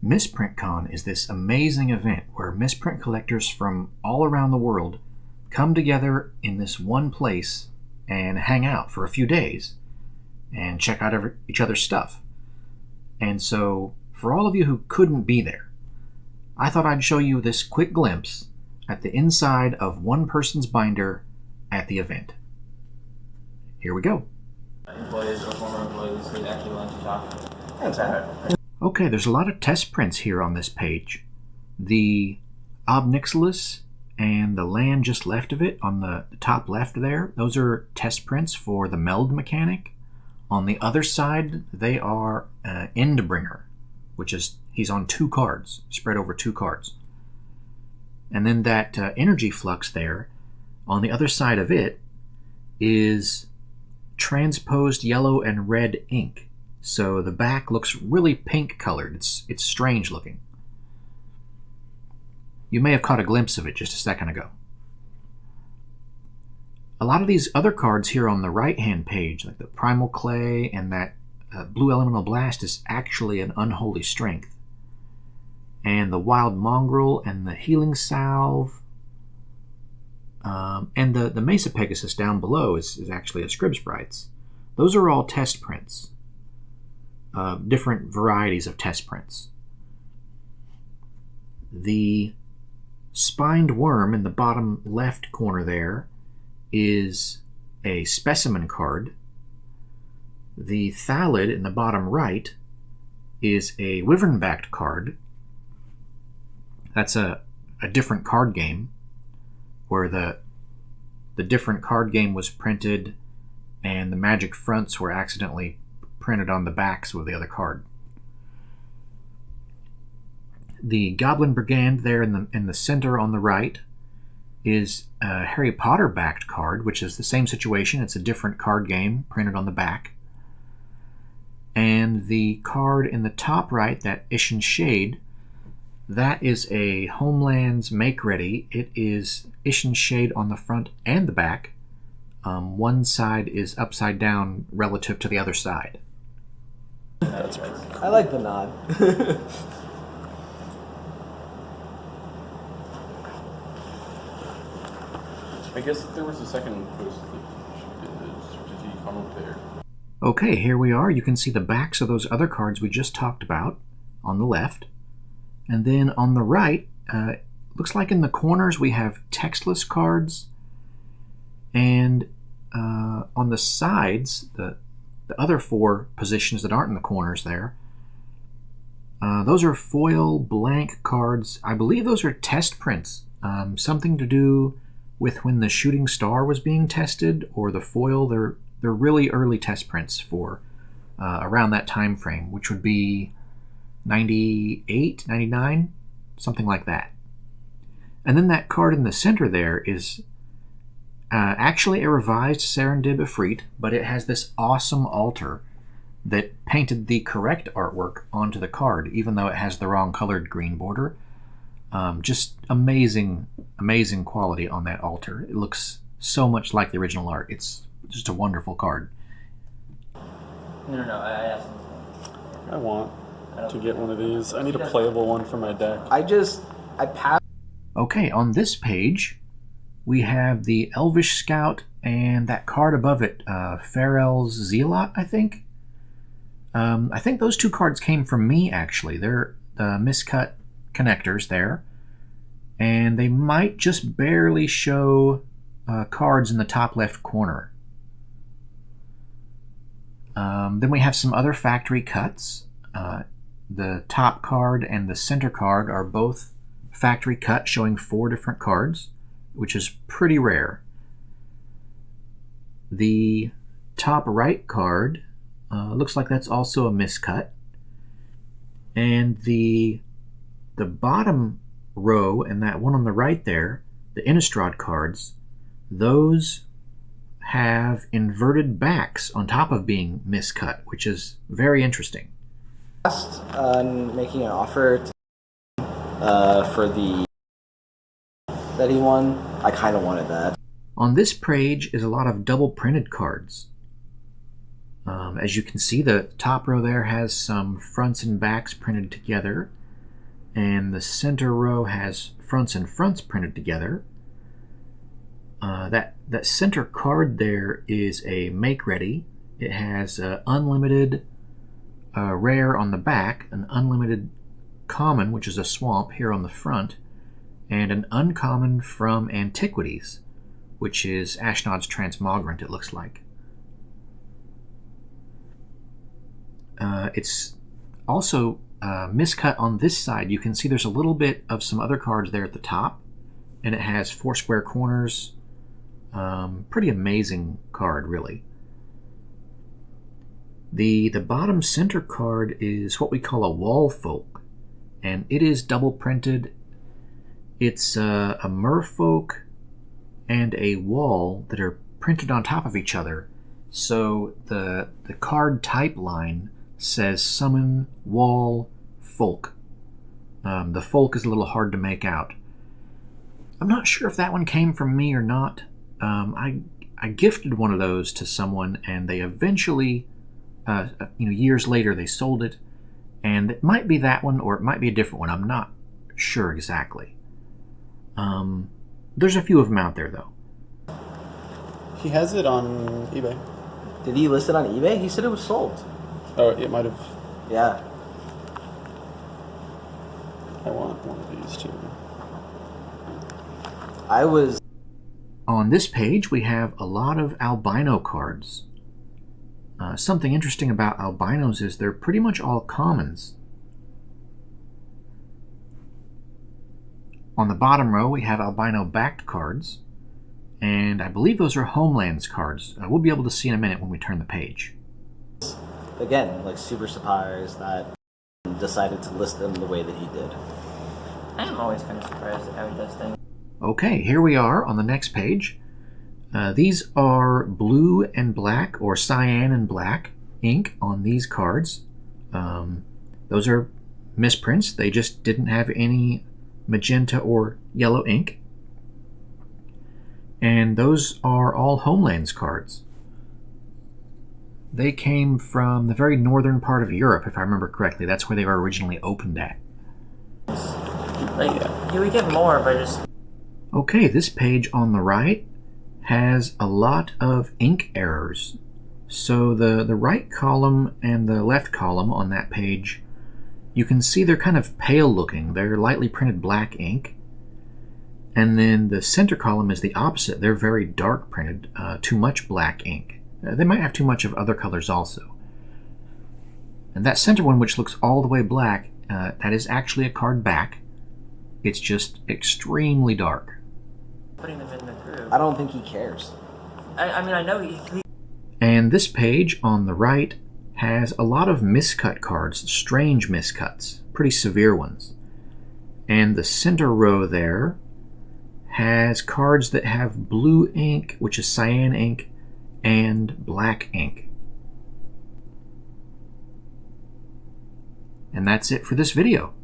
Misprint Con is this amazing event where misprint collectors from all around the world come together in this one place and hang out for a few days and check out each other's stuff. And so, for all of you who couldn't be there, I thought I'd show you this quick glimpse at the inside of one person's binder at the event. Here we go. Employees or former employees who actually want to talk. Thanks, Okay, there's a lot of test prints here on this page. The Ob Nixilis and the land just left of it on the top left there, those are test prints for the meld mechanic. On the other side, they are Endbringer, which is, he's on 2 cards, spread over 2 cards. And then that energy flux there, on the other side of it, is transposed yellow and red ink. So the back looks really pink colored. It's strange looking. You may have caught a glimpse of it just a second ago. A lot of these other cards here on the right-hand page, like the Primal Clay and that Blue Elemental Blast, is actually an Unholy Strength. And the Wild Mongrel and the Healing Salve and the Mesa Pegasus down below is actually a Scrib Sprites. Those are all test prints. Different varieties of test prints. The Spined Worm in the bottom left corner there is a specimen card. The Thallid in the bottom right is a Wyvern-backed card. That's a different card game where the different card game was printed and the magic fronts were accidentally printed on the backs with the other card. The Goblin Brigand there in the center on the right is a Harry Potter backed card, which is the same situation. It's a different card game printed on the back. And the card in the top right, that Ishin Shade, that is a Homelands Make Ready. It is Ishin Shade on the front and the back. One side is upside down relative to the other side. I like the nod. I guess there was a second post that did you comment there? Okay, here we are. You can see the backs of those other cards we just talked about on the left. And then on the right, looks like in the corners we have textless cards. And on the sides, the other 4 positions that aren't in the corners there, those are foil blank cards. I believe those are test prints. Something to do with when the shooting star was being tested, or the foil. They're really early test prints for around that time frame, which would be 98, 99, something like that. And then that card in the center there is actually a revised Serendib Ifrit, but it has this awesome altar that painted the correct artwork onto the card, even though it has the wrong colored green border. Just amazing quality on that altar. It looks so much like the original art. It's just a wonderful card. No, I asked him. I want to get one of these. I need a playable one for my deck. I passed. Okay, on this page, we have the Elvish Scout and that card above it, Farrell's Zealot, I think. I think those 2 cards came from me, actually. They're the miscut connectors there. And they might just barely show cards in the top left corner. Then we have some other factory cuts. The top card and the center card are both factory cut, showing 4 different cards, which is pretty rare. The top right card looks like that's also a miscut. And the bottom row and that one on the right there, the Innistrad cards, those have inverted backs on top of being miscut, which is very interesting. Making an offer for the that he won. I kind of wanted that. On this page is a lot of double printed cards. As you can see, the top row there has some fronts and backs printed together. and the center row has fronts and fronts printed together. That center card there is a make ready. It has unlimited rare on the back, an unlimited common, which is a swamp, here on the front, and an uncommon from Antiquities, which is Ashnod's Transmogrant, it looks like. It's also miscut on this side. You can see there's a little bit of some other cards there at the top, and it has 4 square corners. Pretty amazing card, really. The bottom center card is what we call a wall folk, and it is double printed. It's a merfolk and a wall that are printed on top of each other. So the card type line says summon wall folk. The folk is a little hard to make out. I'm not sure if that one came from me or not. I gifted one of those to someone, and they eventually, years later, they sold it. And it might be that one, or it might be a different one. I'm not sure exactly. There's a few of them out there, though. He has it on eBay. Did he list it on eBay? He said it was sold. Oh, it might have. Yeah. I want one of these too. On this page, we have a lot of albino cards. Something interesting about albinos is they're pretty much all commons. On the bottom row, we have albino-backed cards, and I believe those are Homelands cards. We'll be able to see in a minute when we turn the page. Again, like, super surprised that he decided to list them the way that he did. I am always kind of surprised at how he does things. Okay, here we are on the next page. These are blue and black, or cyan and black ink on these cards. Those are misprints. They just didn't have any magenta or yellow ink. And those are all Homelands cards. They came from the very northern part of Europe, if I remember correctly. That's where they were originally opened at. Like, you would get more, but just... Okay, this page on the right has a lot of ink errors. So the right column and the left column on that page, you can see they're kind of pale looking. They're lightly printed black ink. And then the center column is the opposite. They're very dark printed, too much black ink. They might have too much of other colors also. And that center one, which looks all the way black, that is actually a card back. It's just extremely dark. Putting them in the group. I don't think he cares. I mean, I know he... And this page on the right has a lot of miscut cards, strange miscuts, pretty severe ones. And the center row there has cards that have blue ink, which is cyan ink, and black ink. And that's it for this video.